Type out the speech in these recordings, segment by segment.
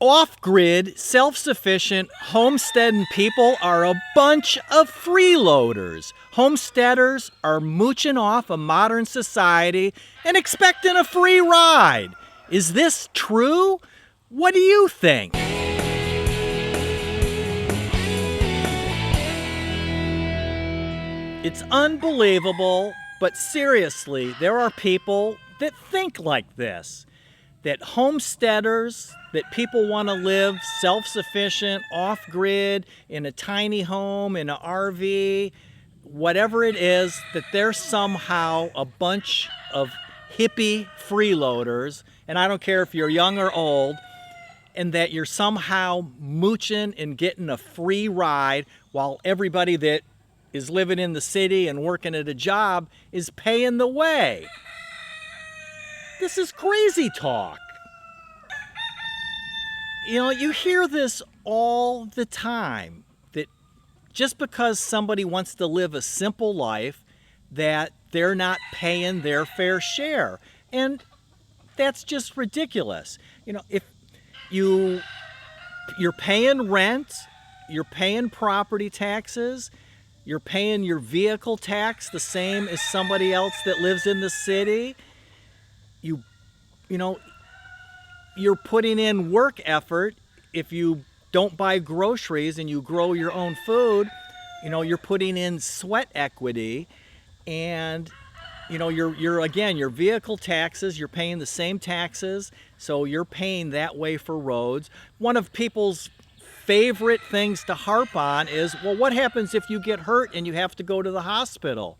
Off-grid, self-sufficient, homesteading people are a bunch of freeloaders. Homesteaders are mooching off a modern society and expecting a free ride. Is this true? What do you think? It's unbelievable, but seriously, there are people that think like this. That homesteaders, that people want to live self-sufficient, off-grid, in a tiny home, in an RV, whatever it is, that they're somehow a bunch of hippie freeloaders, and I don't care if you're young or old, and that you're somehow mooching and getting a free ride while everybody that is living in the city and working at a job is paying the way. This is crazy talk. You know, you hear this all the time, that just because somebody wants to live a simple life, that they're not paying their fair share. And that's just ridiculous. You know, if you're paying rent, you're paying property taxes, you're paying your vehicle tax the same as somebody else that lives in the city. You know, you're putting in work effort. If you don't buy groceries and you grow your own food, you know, you're putting in sweat equity. And, you know, your vehicle taxes, you're paying the same taxes, so you're paying that way for roads. One of people's favorite things to harp on is, well, what happens if you get hurt and you have to go to the hospital?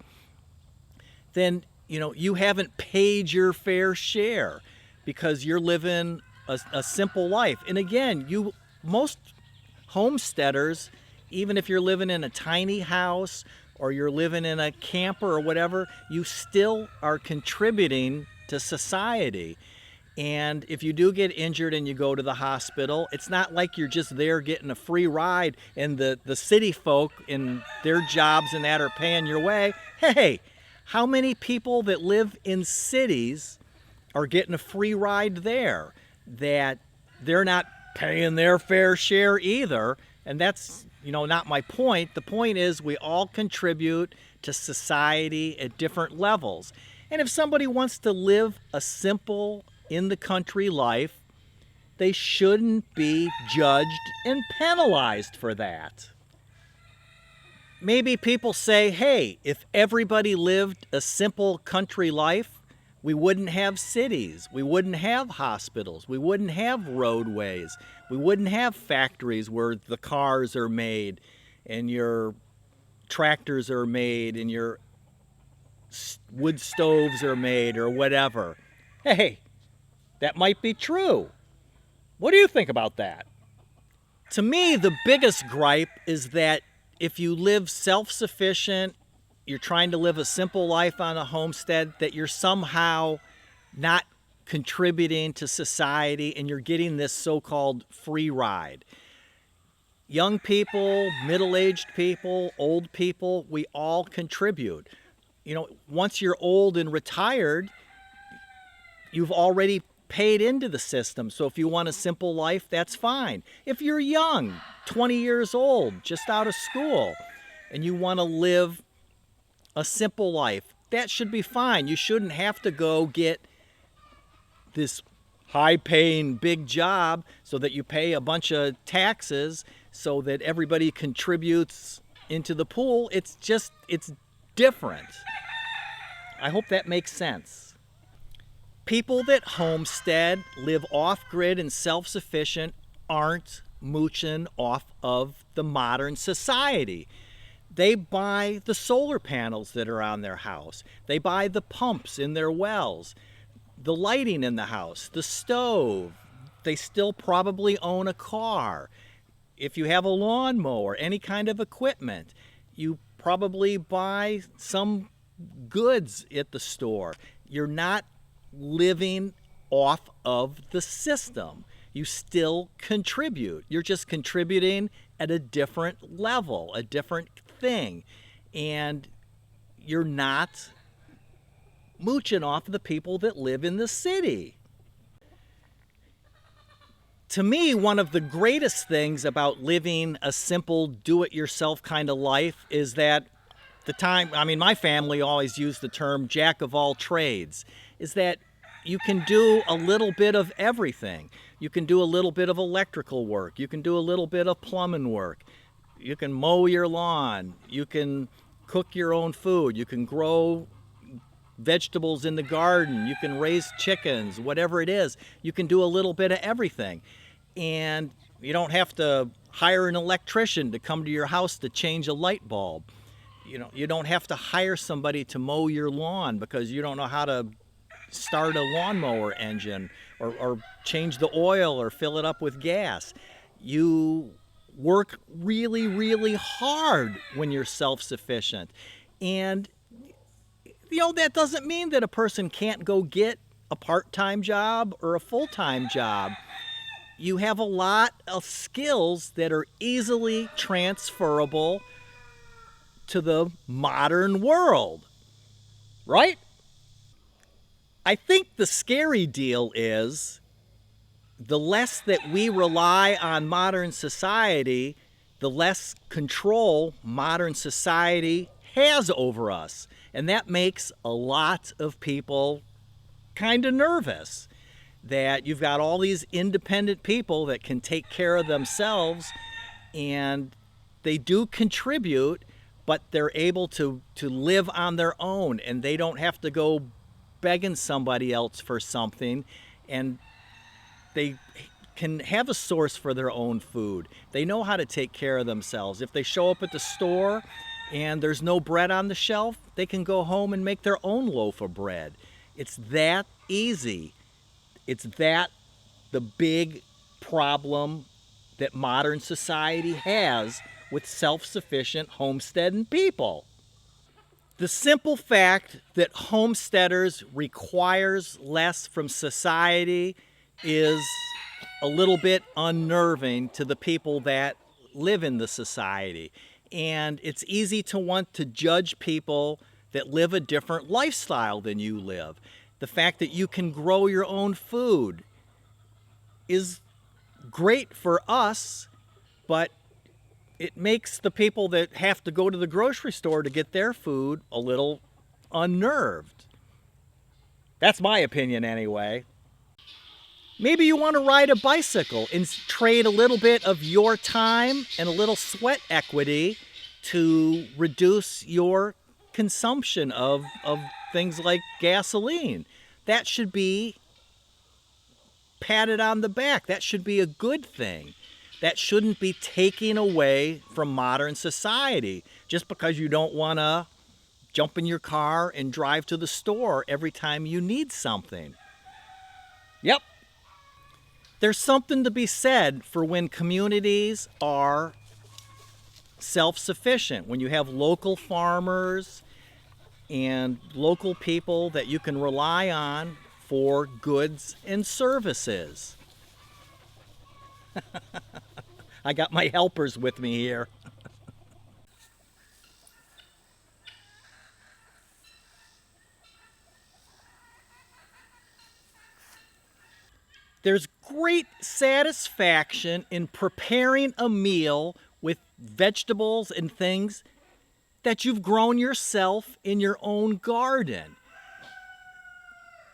Then, you know, you haven't paid your fair share because you're living a simple life. And again, most homesteaders, even if you're living in a tiny house or you're living in a camper or whatever, you still are contributing to society. And if you do get injured and you go to the hospital, it's not like you're just there getting a free ride and the city folk in their jobs and that are paying your way. Hey, how many people that live in cities are getting a free ride there, that they're not paying their fair share either? And that's, you know, not my point. The point is we all contribute to society at different levels. And if somebody wants to live a simple, in the country life, they shouldn't be judged and penalized for that. Maybe people say, hey, if everybody lived a simple country life, we wouldn't have cities, we wouldn't have hospitals, we wouldn't have roadways, we wouldn't have factories where the cars are made and your tractors are made and your wood stoves are made or whatever. Hey, that might be true. What do you think about that? To me, the biggest gripe is that if you live self-sufficient, you're trying to live a simple life on a homestead, that you're somehow not contributing to society and you're getting this so-called free ride. Young people, middle-aged people, old people, we all contribute. You know, once you're old and retired, you've already paid into the system. So if you want a simple life, that's fine. If you're young, 20 years old, just out of school, and you want to live a simple life, that should be fine. You shouldn't have to go get this high-paying big job so that you pay a bunch of taxes so that everybody contributes into the pool. It's different. I hope that makes sense. People that homestead, live off-grid and self-sufficient aren't mooching off of the modern society. They buy the solar panels that are on their house. They buy the pumps in their wells, the lighting in the house, the stove. They still probably own a car. If you have a lawnmower, any kind of equipment, you probably buy some goods at the store. You're not living off of the system. You still contribute. You're just contributing at a different level, a different thing. And you're not mooching off of the people that live in the city. To me, one of the greatest things about living a simple do-it-yourself kind of life is that my family always used the term jack of all trades, is that you can do a little bit of everything. You can do a little bit of electrical work. You can do a little bit of plumbing work. You can mow your lawn. You can cook your own food. You can grow vegetables in the garden. You can raise chickens, whatever it is. You can do a little bit of everything. And you don't have to hire an electrician to come to your house to change a light bulb. You don't have to hire somebody to mow your lawn because you don't know how to start a lawnmower engine or change the oil or fill it up with gas. You work really, really hard when you're self-sufficient. And, that doesn't mean that a person can't go get a part-time job or a full-time job. You have a lot of skills that are easily transferable to the modern world, right? I think the scary deal is the less that we rely on modern society, the less control modern society has over us. And that makes a lot of people kind of nervous that you've got all these independent people that can take care of themselves, and they do contribute, but they're able to live on their own, and they don't have to go begging somebody else for something, and they can have a source for their own food. They know how to take care of themselves. If they show up at the store and there's no bread on the shelf, they can go home and make their own loaf of bread. It's that easy. It's that the big problem that modern society has with self-sufficient homesteading people. The simple fact that homesteaders requires less from society is a little bit unnerving to the people that live in the society. And it's easy to want to judge people that live a different lifestyle than you live. The fact that you can grow your own food is great for us, but it makes the people that have to go to the grocery store to get their food a little unnerved. That's my opinion anyway. Maybe you want to ride a bicycle and trade a little bit of your time and a little sweat equity to reduce your consumption of things like gasoline. That should be patted on the back. That should be a good thing. That shouldn't be taking away from modern society just because you don't want to jump in your car and drive to the store every time you need something. Yep. There's something to be said for when communities are self-sufficient, when you have local farmers and local people that you can rely on for goods and services. I got my helpers with me here. There's great satisfaction in preparing a meal with vegetables and things that you've grown yourself in your own garden.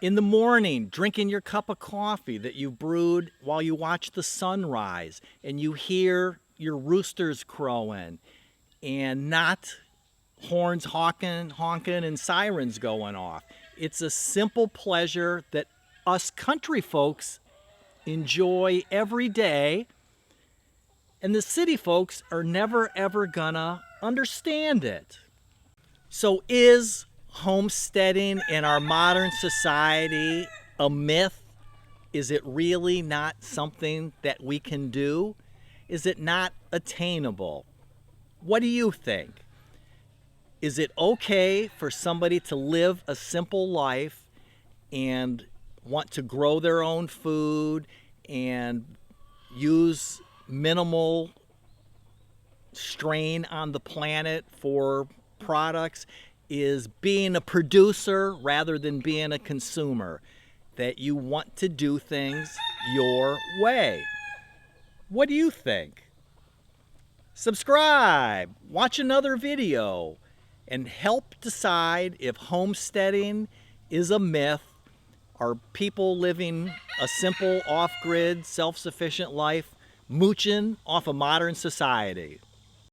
In the morning, drinking your cup of coffee that you brewed while you watch the sunrise and you hear your roosters crowing and not horns honking and sirens going off. It's a simple pleasure that us country folks enjoy every day, and the city folks are never ever gonna understand it. So is homesteading in our modern society a myth? Is it really not something that we can do? Is it not attainable? What do you think? Is it okay for somebody to live a simple life and want to grow their own food and use minimal strain on the planet for products? Is being a producer rather than being a consumer, that you want to do things your way? What do you think? Subscribe, watch another video, and help decide if homesteading is a myth. Are people living a simple, off-grid, self-sufficient life, mooching off a modern society?